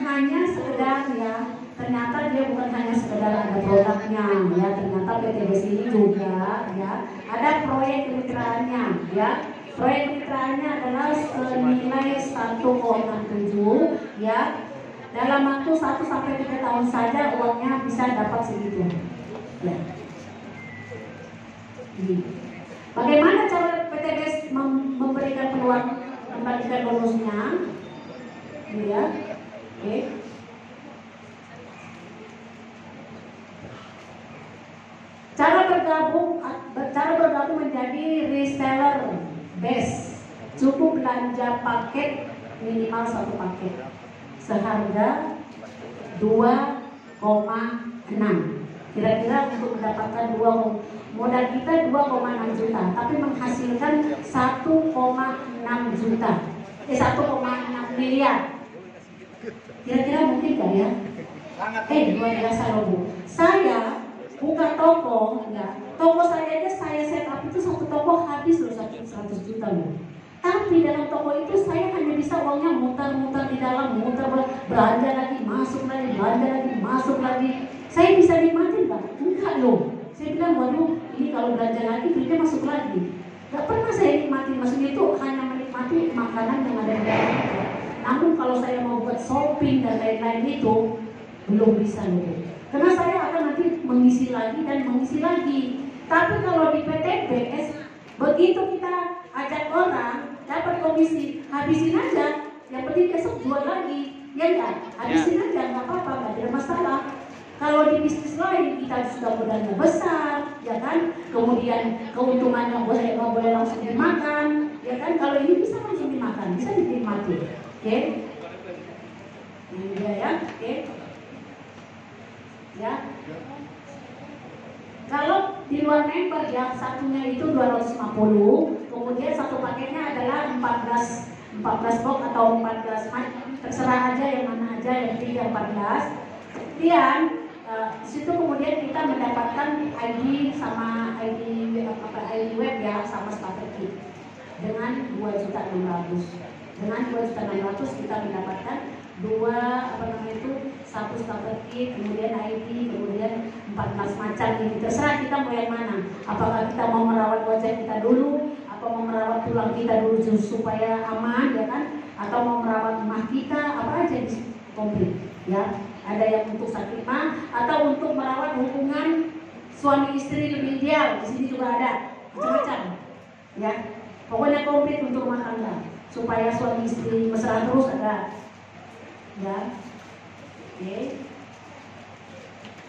hanya sekedar ya, ternyata dia bukan hanya sekedar ada produknya ya, ternyata PTBS ini juga ya ada proyek kemitraannya ya. Proyek kemitraannya adalah senilai 1,7 ya. Dalam waktu 1 sampai 3 tahun saja uangnya bisa dapat segitu ya. Bagaimana cara PTBS memberikan peluang kembalikan bonusnya? Ya, oke. Cara bergabung menjadi reseller base. Cukup belanja paket minimal 1 paket seharga 2,6. Kira-kira untuk mendapatkan modal kita 2,6 juta, tapi menghasilkan 1,6 juta, 1,6 miliar. Kira-kira mungkin gak ya? Luar biasa loh Bu. Saya buka toko, ya. Toko saya aja saya set up itu satu toko habis loh 100 juta loh. Tapi dalam toko itu saya hanya bisa uangnya muter-muter di dalam, belanja lagi, masuk lagi, belanja lagi, masuk lagi. Saya bisa nikmatin nggak? Enggak loh. Saya bilang, waduh, ini kalau belanja lagi, duitnya masuk lagi. Gak pernah saya nikmatin, maksudnya itu hanya menikmati makanan yang ada di dalam. Namun kalau saya mau buat shopping dan lain-lain itu, belum bisa loh. Karena saya akan nanti mengisi lagi dan mengisi lagi. Tapi kalau di PTBS, begitu kita ajak orang, dapat komisi, habisin aja. Yang penting besok jual lagi, ya enggak? Habisin aja, nggak apa-apa, nggak ada masalah. Kalau di bisnis lain kita sudah modalnya besar, ya kan? Kemudian keuntungannya boleh nggak boleh langsung dimakan, ya kan? Kalau ini bisa langsung dimakan, bisa dinikmati, oke? Ini dia ya, oke? Ya. Kalau di luar member ya satunya itu 250, kemudian satu paketnya adalah 14 box atau 14 terserah aja yang mana aja, yang 3 14. Kemudian di situ kemudian kita mendapatkan ID sama ID web ya sama starter kit dengan 2.600. Dengan 2.600 kita mendapatkan satu starter kit, kemudian ID, kemudian 14 macam ini. Terserah kita mau yang mana. Apakah kita mau merawat wajah kita dulu, atau mau merawat tulang kita dulu supaya aman, ya kan? Atau mau merawat mah kita, apa aja di komplit, ya. Ada yang untuk sakit mah, atau untuk merawat hubungan suami istri lebih ideal. Di sini juga ada macam-macam, ya. Pokoknya komplit untuk rumah tangga supaya suami istri mesra terus ada, ya. Oke.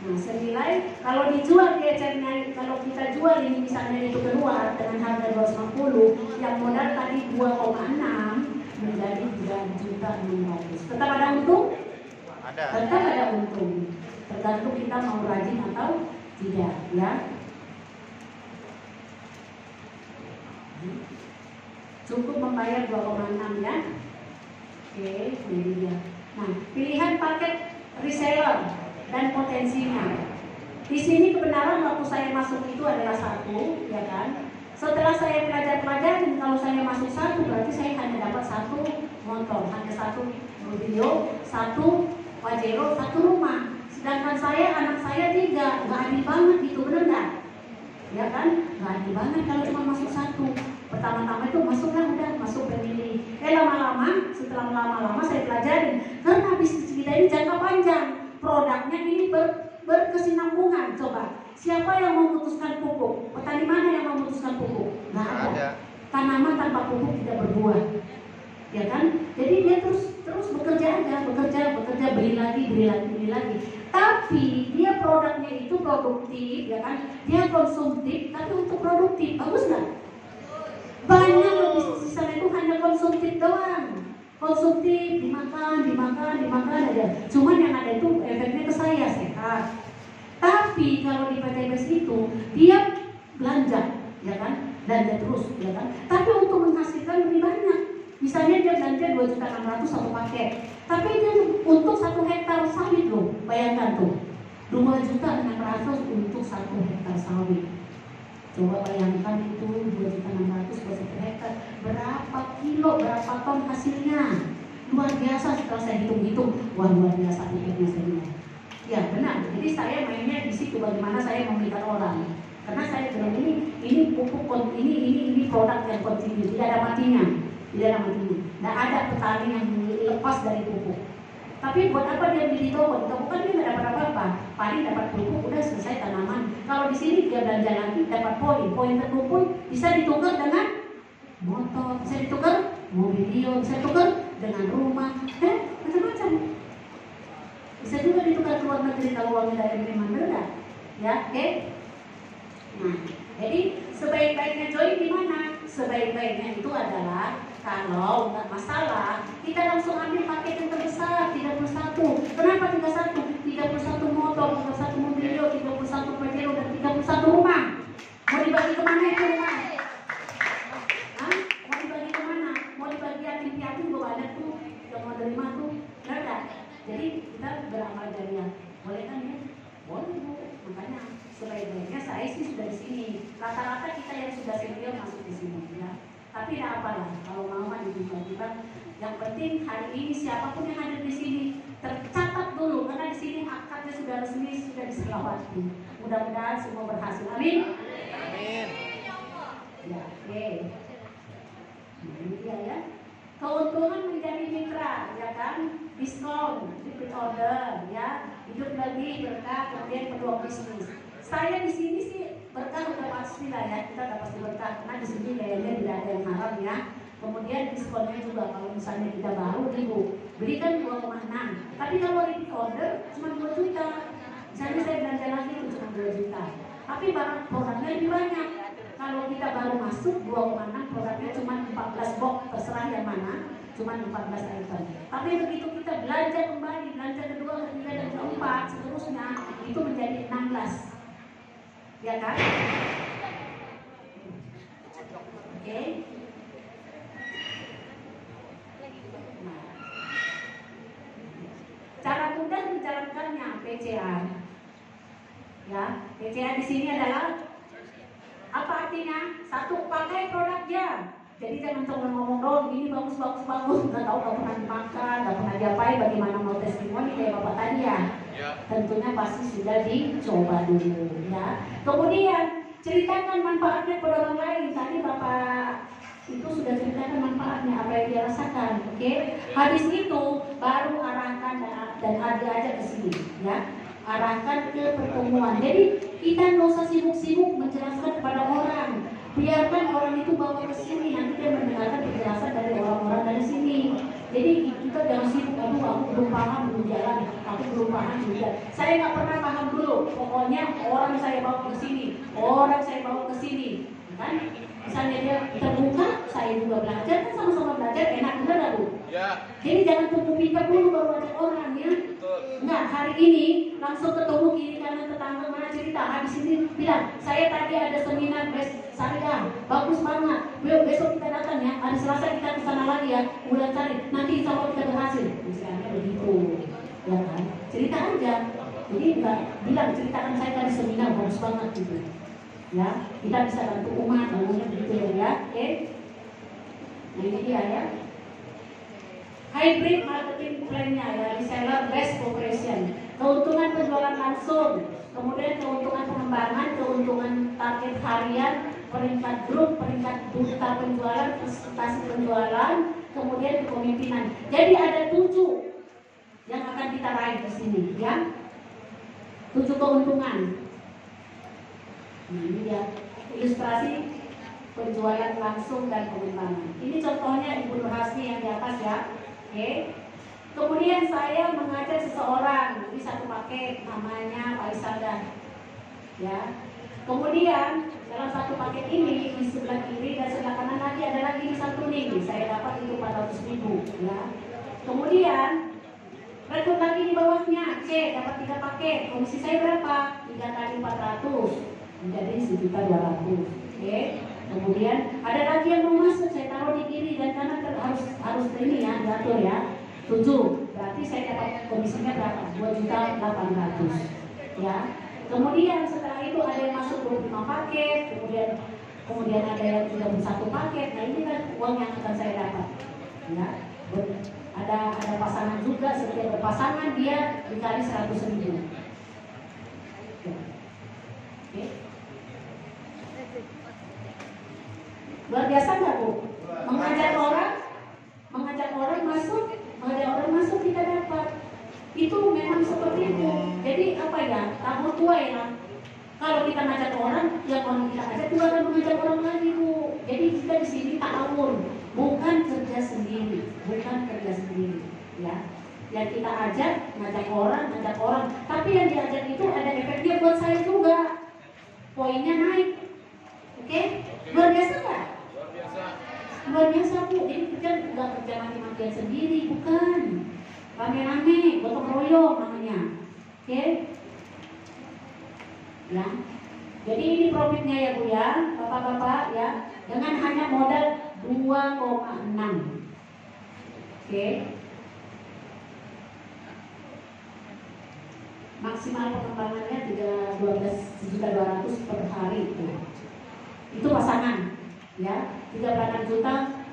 Nah, senilai kalau dijual kalau kita jual ini misalnya itu keluar dengan harga 250, yang modal tadi 2,6 menjadi 3.600. Tetap ada untung? Tetap ada untung. Tergantung kita mau rajin atau tidak, ya. Cukup membayar 2,6 ya. Oke, ini dia. Nah, pilihan paket reseller dan potensinya. Di sini kebenaran waktu saya masuk itu adalah 1, ya kan? Setelah saya pelajari, kalau saya masuk 1 berarti saya hanya dapat 1 motor, hanya 1 mobil, 1 Pajero, 1 rumah. Sedangkan anak saya 3, nggak adil banget gitu, bener nggak? Ya kan? Nggak adil banget kalau cuma masuk 1. Pertama-tama itu masuk pemilih. Setelah lama-lama saya pelajari, karena bisnis kita ini jangka panjang, produknya ini berkesinambungan. Coba, siapa yang memutuskan pupuk? Petani mana yang memutuskan pupuk? Nggak ada. Tanaman tanpa pupuk tidak berbuah, ya kan? Jadi dia terus bekerja aja, bekerja, beli lagi. Tapi dia produknya itu produktif, ya kan? Dia konsumtif, tapi untuk produktif, bagus nggak? Banyak loh bisnis di sana itu hanya konsumtif doang. Konsumtif, dimakan aja. Cuman yang ada itu efeknya ke saya sehat. Tapi kalau di PTBS itu dia belanja, ya kan? Belanja terus, ya kan? Tapi untuk menghasilkan lebih banyak. Misalnya dia belanja 2.600.000 satu paket. Tapi dia untuk 1 hektar sawit loh. Bayangkan tuh. 2.600.000 untuk 1 hektar sawit. Coba bayangkan itu 2.600.000 buat 1 hektar, berapa kilo, berapa ton hasilnya? luar biasa. Setelah saya hitung-hitung, wah luar biasa pupuknya saya. Ya benar, jadi saya mainnya di situ bagaimana saya memberikan orang. Karena saya bilang ini pupuk, ini produk yang kontinu, tidak ada matinya, Tidak ada petani yang lepas dari pupuk. Tapi buat apa dia beli di toko? Di toko kan dia nggak dapat apa-apa. Paling dapat pupuk, udah selesai tanaman. Kalau di sini dia belanja lagi, dapat poin terkumpul, bisa ditukar dengan motor, bisa ditukar mobil Dio, bisa ditukar dengan rumah, macam-macam. Bisa juga ditukar ke luar negeri kalau uangnya dari memang rendah, ya, oke? Nah, jadi sebaik-baiknya join di mana? Sebaik-baiknya itu adalah kalau nggak masalah, kita langsung ambil paket yang terbesar 31. Kenapa 31? 31 motor, 31 mobil, 31 Pajero, dan 31 rumah. Mau dibagi kemana itu rumah? Hah? Mau dibagi kemana? Mau dibagi yatim-yatim juga banyak tuh, yang mau terima tuh, enggak? Jadi kita beramal jariah, boleh kan ya? Boleh Bu. Makanya sebaik-baiknya saya sih sudah di sini. Rata-rata kita yang sudah senior masuk di sini, ya. Tapi tidak apalah, kalau mau mah tiba-tiba. Yang penting hari ini siapapun yang hadir di sini tercatat dulu, karena di sini akadnya sudah resmi, sudah diselawati. Mudah-mudahan semua berhasil. Amin. Amin. Ya, oke. Nah, ini dia ya. Keuntungan menjadi mitra, ya kan? Diskon, repeat order, ya. Hidup lagi berkah, kemudian peluang bisnis. Saya di sini sih berkah udah pasti lah ya, kita udah pasti berkah karena di sini kayaknya tidak ada yang haram ya. Kemudian diskonnya juga kalau misalnya kita baru beli kan 2,6, tapi kalau repeat order cuma 2 juta. Misalnya saya belanja lagi itu cuma 2 juta, tapi barang produknya lebih banyak. Kalau kita baru masuk 2,6, produknya cuma 14 box, terserah yang mana, cuma 14 item. Tapi begitu kita belanja kembali, belanja kedua, ketiga, dan keempat, seterusnya itu menjadi 16. Ya kan? Oke. Nah, cara mudah menjalankannya PCA. Ya, PCA di sini adalah apa artinya? Satu, pakai produknya. Jadi jangan cuma ngomong dong, ini bagus, nggak tahu, nggak pernah dimakan, nggak pernah diapain. Bagaimana mau testimoni kayak bapak tadi ya? Tentunya pasti sudah dicoba dulu, ya. Kemudian ceritakan manfaatnya kepada orang lain. Tadi bapak itu sudah ceritakan manfaatnya apa yang dia rasakan, oke? Habis itu baru arahkan dan ajak ke sini, ya. Arahkan ke pertemuan. Jadi kita nggak usah sibuk-sibuk menjelaskan kepada orang. Biarkan orang itu bawa ke sini, nanti dia mendengarkan penjelasan dari orang-orang dari sini. Jadi kita jangan sibuk, aku belum paham, belum jalan, aku belum paham juga. Saya nggak pernah paham dulu. Pokoknya orang saya bawa ke sini, kan? Misalnya dia terbuka, saya juga belajar, kan sama-sama belajar, enak bener gak Bu? Ya. Jadi jangan tunggu pintar dulu baru ajak orang ya. Enggak, hari ini langsung ketemu kiri kanan tetangga mana cerita. Habis ini bilang, saya tadi ada seminar syariah, bagus banget. Besok kita datang ya, hari Selasa kita ke sana lagi ya, bulan cari. Nanti insya Allah kita berhasil. Misalnya begitu, ya kan? Cerita aja. Jadi enggak bilang ceritakan saya tadi seminar bagus banget gitu. Ya, kita bisa bantu umat, bangunnya begitu ya. Oke. Nah ini dia ya. Hybrid marketing plan-nya ya, reseller best cooperation. Keuntungan penjualan langsung, kemudian keuntungan pengembangan, keuntungan target harian, peringkat grup, peringkat duta penjualan, presentasi penjualan, kemudian kepemimpinan. Jadi ada 7 yang akan kita raih di sini ya. 7 keuntungan. Nah, ini dia ilustrasi penjualan langsung dan pengembangan. Ini contohnya Ibu Nurhasni yang di atas ya. Oke. Kemudian saya mengajak seseorang, ini satu paket namanya Pak Isada. Ya. Kemudian dalam satu paket ini di sebelah kiri dan sebelah kanan lagi ada lagi satu nih. Saya dapat itu 400.000 ya. Kemudian rekrut lagi di bawahnya, C dapat 3 paket. Komisi saya berapa? 3 kali 400. Menjadi 1.200.000. Oke. Kemudian ada lagi yang mau masuk, saya taruh di kiri dan kanan harus ini ya, diatur ya. 7. Berarti saya dapat komisinya berapa? 2.800.000. Ya. Kemudian setelah itu ada yang masuk 25 paket, kemudian ada yang 31 paket. Nah, ini kan uang yang akan saya dapat. Ya. ada pasangan juga, setiap berpasangan dia dikali 100.000. Oke. Luar biasa nggak Bu? Mengajak orang masuk kita dapat. Itu memang seperti itu. Jadi apa ya? Tahun tua ya. Kalau kita ngajak orang, yang orang kita ajak juga akan mengajak orang lagi Bu. Jadi kita di sini ta'awun, bukan kerja sendiri, ya. Yang kita ngajak orang. Tapi yang diajak itu ada efeknya buat saya juga. Poinnya naik, oke? Luar biasa nggak? Luar biasa Bu. Jadi kita nggak kerja mati-matian sendiri, bukan. Rame-rame, gotong royong namanya, oke? Ya. Jadi ini profitnya ya Bu ya, Bapak-bapak ya, dengan hanya modal 2,6. Oke. Maksimal pengembangannya 12.200.000 per hari itu. Itu pasangan ya, 36 juta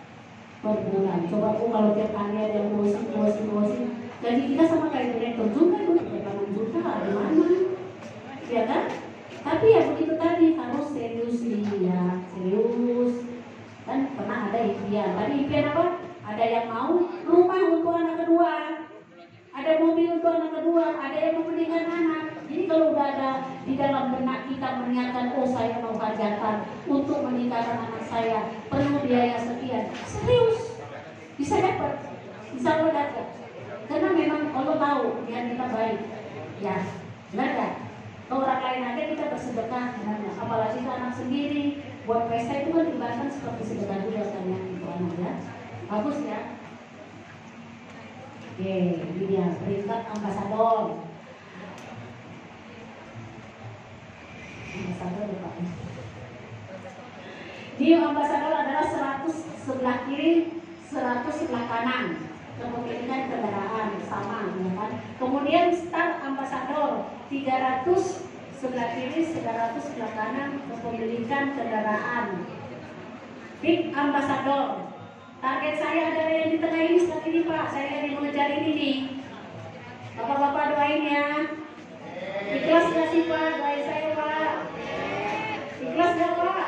per bulan. Coba Bu kalau tiap hari ada yang bosin. Jadi kita sama kayak direktur juga Bu, 36 juta di mana? Ya kan? Tapi ya begitu tadi harus serius ya, serius. Kan pernah ada impian. Tadi impian apa? Ada yang mau rumah untuk anak kedua, ada mobil untuk anak kedua, ada yang mau menikah anak. Jadi kalau udah ada di dalam benak kita meniatkan, oh saya mau hajatan untuk menikahkan anak saya, perlu biaya sekian, serius bisa dapat, bisa Allah dapat. Karena memang Allah tahu niat kita baik, ya, benar gak? Kalau orang lain aja kita bersedekah, apalagi ke anak sendiri, buat pesta itu kan dibahas seperti sedekah juga kan ya, itu anak ya, bagus ya. Oke, ini dia peringkat ambasador. Ambasador ya Pak. Dia ambasador adalah 100 sebelah kiri, 100 sebelah kanan. Kepemilikan kendaraan sama, ya kan? Kemudian star ambasador 300 sebelah kiri, 300 sebelah kanan, kepemilikan kendaraan. Big ambasador. Target saya adalah yang di tengah ini saat ini Pak. Saya lagi mengejar ini nih. Bapak-bapak doain ya. Ikhlas gak sih Pak? Doain saya Pak. Ikhlas gak Pak?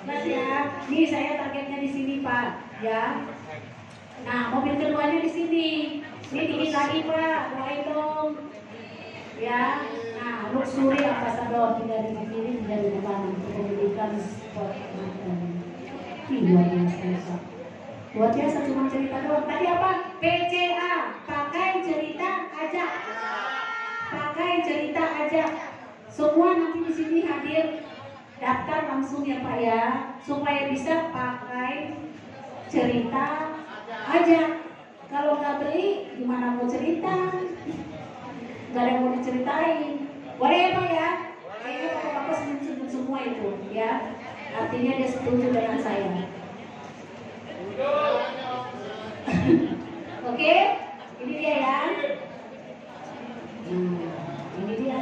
Ikhlas ya. Nih saya targetnya di sini Pak. Ya. Nah mobil keduanya di sini. Ini tinggi lagi Pak. Doain dong. Ya. Nah luxury ambasador, tidak di kiri, tidak di depan. Kepemilikan sport. Luar biasa cuma cerita doang. Tadi apa? PCA, pakai cerita aja. Pakai cerita aja. Semua nanti di sini hadir, daftar langsung ya Pak ya, supaya bisa pakai cerita aja. Kalau nggak beli, gimana mau cerita? Nggak ada yang mau diceritain. Boleh ya Pak ya? Kayaknya Bapak-bapak senyum-senyum semua itu ya. Artinya dia setuju dengan saya. Oke, ini dia ya. Ini dia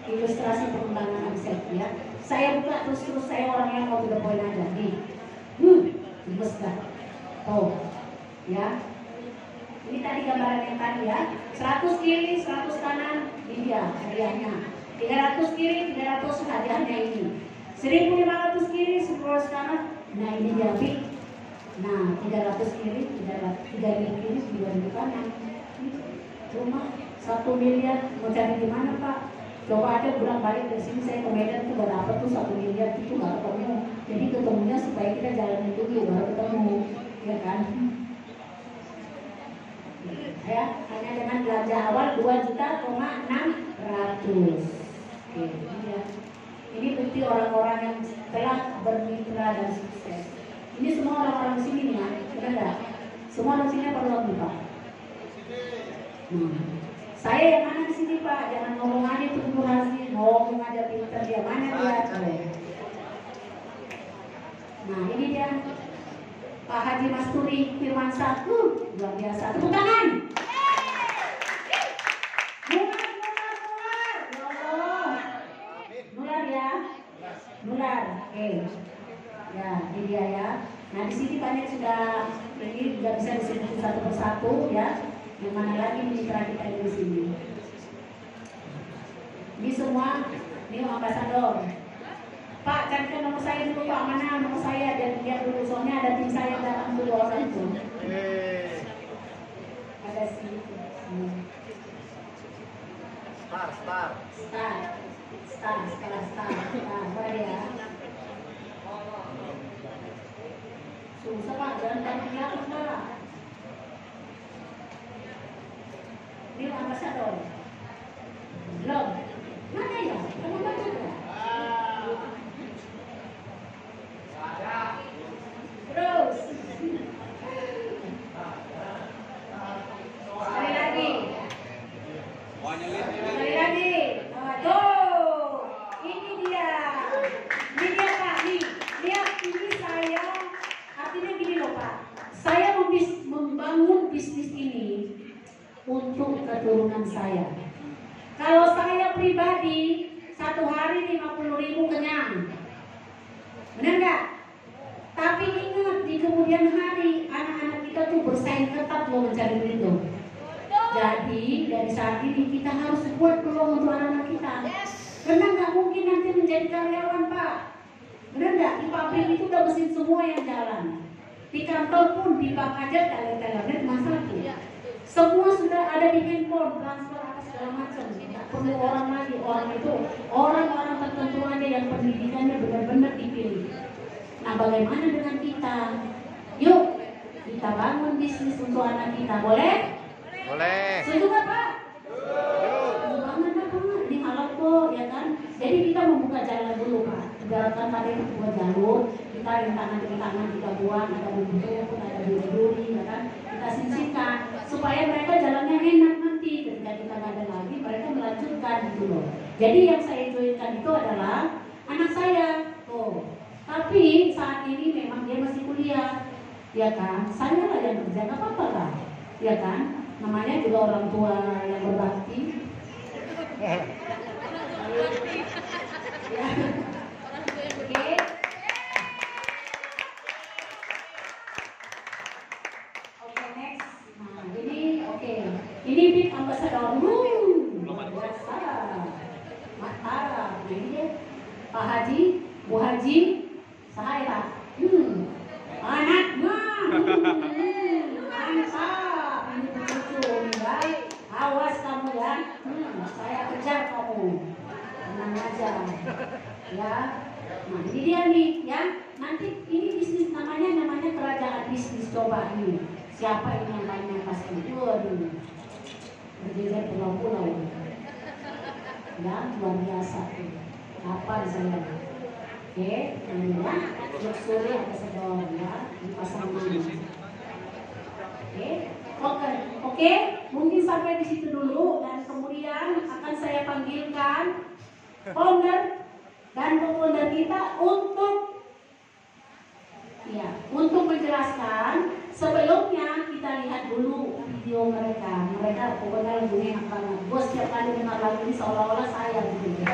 ilustrasi pengembangan omset ya. Saya buka terus saya orang yang mau to the point aja nih. Gemes dah. Oh, ya. Ini tadi gambaran yang tadi ya. 100 kiri, 100 kanan, ini dia hadiahnya. 300 kiri, 300 hadiahnya ini. 1.500 kiri, 100 kanan. Nah ini dia big. Nah 300 kiri, 3.000 kiri, 2.000 kanan. Rumah 1 miliar mau cari di mana Pak? Coba aja pulang balik dari sini saya ke Medan tuh baru apa tuh 1 miliar itu nggak ketemu. Jadi ketemunya supaya kita jalan itu baru ketemu, ya kan? Ya, hanya dengan belanja awal 2.600.000. Oke, ini ya. Ini bukti orang-orang yang telah bermitra dan sukses. Ini semua orang-orang di sini nih ya, benar nggak? Semua orang sini perlu lagi Pak. Saya yang mana di sini Pak? Jangan ngomong aja tuh durasi, ngomong aja pintar dia mana dia. Nah ini dia Pak Haji Masturi Firmansyah, luar biasa. Tepuk tangan. Nular, oke. Ya, ini dia ya. Nah di sini banyak sudah ini tidak bisa disebut satu persatu ya. Yang mana lagi mitra kita di sini? Ini semua new ambassador. Pak, carikan nomor saya dulu Pak, mana nomor saya dan lihat dulu soalnya ada tim saya dalam 2 orang itu. Ada sih. Star. Boleh ya. Susah Pak, jangan kelihatan Pak. Ini ambassador. Belum. Mana ya? Kamu baca nggak? Terus. Sekali lagi. Tuh, ini dia Pak, nih, lihat ini saya, artinya gini loh Pak, saya membangun bisnis ini untuk keturunan saya. Kalau saya pribadi, 1 hari 50.000 kenyang, benar nggak? Tapi ingat di kemudian hari, anak-anak kita tuh bersaing ketat loh mencari duit tuh. Jadi dari saat ini kita harus buat peluang untuk anak-anak kita. Karena nggak mungkin nanti menjadi karyawan Pak. Benar nggak? Di pabrik itu udah mesin semua yang jalan. Di kantor pun di bank aja teller masalah tuh. Semua sudah ada di handphone, transfer apa segala macam. Nggak perlu orang lagi. Orang itu orang-orang tertentu aja yang pendidikannya benar-benar dipilih. Nah bagaimana dengan kita? Yuk kita bangun bisnis untuk anak kita, boleh? Boleh. Setuju nggak Pak? Banget Pak, ini halal kok, ya kan? Jadi kita membuka jalan dulu Pak. Ibaratkan tadi buat jalur, kita rintangan kita buang, ada bumbu pun ada duri-duri, ya kan? Kita sisihkan supaya mereka jalannya enak nanti. Ketika kita nggak ada lagi, mereka melanjutkan gitu loh. Jadi yang saya joinkan itu adalah anak saya, tuh. Tapi saat ini memang dia masih kuliah, ya kan? Saya lah yang kerja, nggak apa-apa lah, ya kan? Namanya juga orang tua yang berbakti. Ya. Oke. Oke, next. Nah, ini oke. Ini big ambassador. Biasa. Mantap. Nah, ini dia. Pak Haji, Bu Haji, saya. Anaknya. Mantap. Awas kamu ya, saya kejar kamu, tenang aja, ya. Nah ini dia nih, ya. Nanti ini bisnis namanya kerajaan bisnis, coba ini. Siapa ini yang banyak pasti? Waduh, berjejer pulau-pulau, ya luar biasa. Apa saya? Oke, ini ya, luxury apa sedang ya di pasar mana? Oke, mungkin sampai di situ dulu dan kemudian akan saya panggilkan founder dan co-founder kita untuk menjelaskan. Sebelumnya kita lihat dulu video mereka pokoknya lagunya enak banget. Gue setiap kali dengar lagu ini seolah-olah saya gitu.